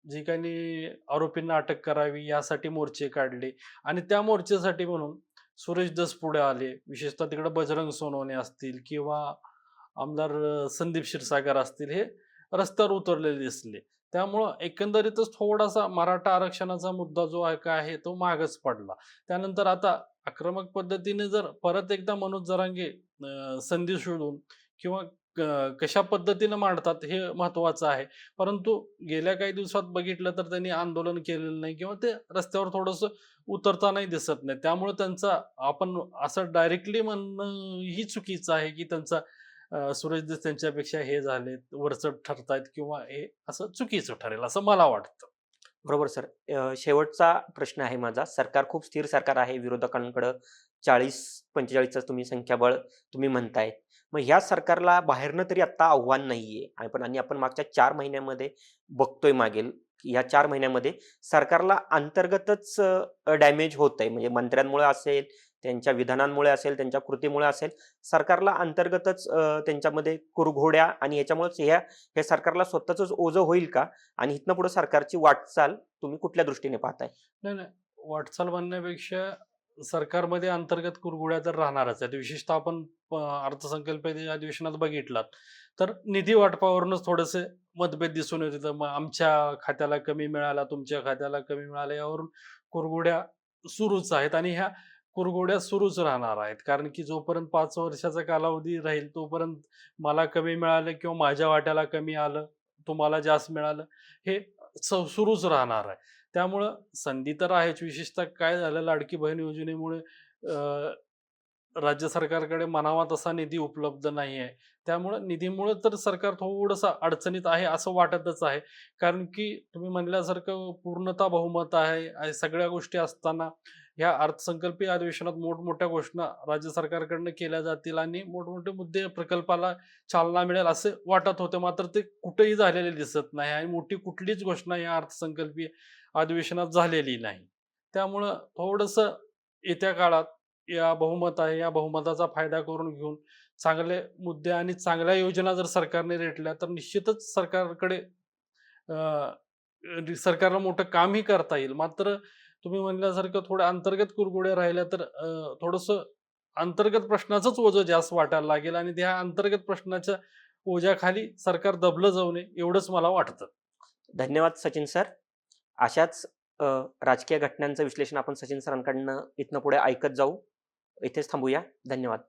जे काही आरोपींना अटक करावी यासाठी मोर्चे काढले आणि त्या मोर्चासाठी म्हणून सुरेश धस पुढे आले. विशेषतः तिकडे बजरंग सोनवणे असतील किंवा आमदार संदीप क्षीरसागर असतील, हे रस्त्यावर उतरलेले दिसले. त्यामुळं एकंदरीतच थोडासा मराठा आरक्षणाचा मुद्दा जो आहे काय आहे तो मागच पडला. त्यानंतर आता आक्रमक पद्धतीने जर परत एकदा मनोज जरांगे संधी शोधून किंवा कशा पद्धतीनं मांडतात हे महत्त्वाचं आहे. परंतु गेल्या काही दिवसात बघितलं तर त्यांनी आंदोलन केलेलं नाही किंवा ते रस्त्यावर थोडंसं उतरतानाही दिसत नाही. त्यामुळे त्यांचा आपण असं डायरेक्टली म्हणणं ही चुकीचं आहे, की त्यांचा सुरेश दस त्यांच्यापेक्षा हे झालेत, वरचढ ठरतायत किंवा हे असं चुकीचं ठरेल असं मला वाटतं. बरोबर सर. शेवटचा प्रश्न आहे माझा. सरकार खूप स्थिर सरकार आहे. विरोधकांकडं 40-45चं तुम्ही संख्याबळ तुम्ही म्हणताय. मग ह्या सरकारला बाहेरनं तरी आत्ता आव्हान नाहीये. आणि आपण मागच्या 4 महिन्यामध्ये बघतोय मागील, या 4 महिन्यामध्ये सरकारला अंतर्गतच डॅमेज होतंय. म्हणजे मंत्र्यांमुळे असेल, त्यांच्या विधानांमुळे असेल, त्यांच्या कृतीमुळे असेल, सरकारला अंतर्गतच त्यांच्यामध्ये कुरघोड्या आणि ह्याच्यामुळेच हे सरकारला स्वतःचंच ओझं होईल का? आणि इथनं पुढे सरकारची वाटचाल तुम्ही कुठल्या दृष्टीने पाहताय? नाही, नाही. वाटचाल म्हणण्यापेक्षा सरकारमध्ये अंतर्गत कुरघोड्या तर राहणारच आहेत. विशेषतः आपण अर्थसंकल्पीय अधिवेशनात बघितलात, तर निधी वाटपावरूनच थोडेसे मतभेद दिसून येत होते. मग आमच्या खात्याला कमी मिळाला, तुमच्या खात्याला कमी मिळाला, यावरून कुरघोड्या सुरूच आहेत आणि ह्या कुरघोड्या सुरूच राहणार आहेत. कारण की जोपर्यंत 5 वर्षाचा कालावधी राहील, तोपर्यंत मला कमी मिळालं किंवा माझ्या वाट्याला कमी आलं, तुम्हाला जास्त मिळालं, हे सुरूच राहणार आहे. त्यामुळं संधी तर आहेच. विशेषतः काय झालं, लाडकी बहीण योजनेमुळे राज्य सरकारकडे म्हणावा तसा निधी उपलब्ध नाही आहे. त्यामुळं निधीमुळं तर सरकार थोडंसं अडचणीत आहे असं वाटतच आहे. कारण की तुम्ही म्हणल्यासारखं पूर्णतः बहुमत आहे आणि सगळ्या गोष्टी असताना ह्या अर्थसंकल्पीय अधिवेशनात मोठमोठ्या घोषणा राज्य सरकारकडनं केल्या जातील आणि मोठमोठे मुद्दे प्रकल्पाला चालना मिळेल असे वाटत होते. मात्र ते कुठेही झालेले दिसत नाही आणि मोठी कुठलीच घोषणा या अर्थसंकल्पीय अधिवेशनात झालेली नाही. त्यामुळं थोडंसं येत्या काळात या बहुमत आहे, या बहुमताचा फायदा करून घेऊन चांगले मुद्दे आणि चांगल्या योजना जर सरकारने रेटल्या, तर निश्चितच सरकारकडे सरकारला मोठं कामही करता येईल. मात्र तुम्ही म्हणल्यासारखं थोडं अंतर्गत कुरघोड्या राहिल्या तर थोडंसं अंतर्गत प्रश्नाचंच ओझं जास्त वाटायला लागेल आणि त्या अंतर्गत प्रश्नाच्या ओझ्याखाली सरकार दबलं जाऊ नये एवढंच मला वाटतं. धन्यवाद सचिन सर. अशाच अ, राजकीय घटनांचं विश्लेषण आपण सचिन सरांकडनं इथनं पुढे ऐकत जाऊ. इथेच थांबूया. धन्यवाद.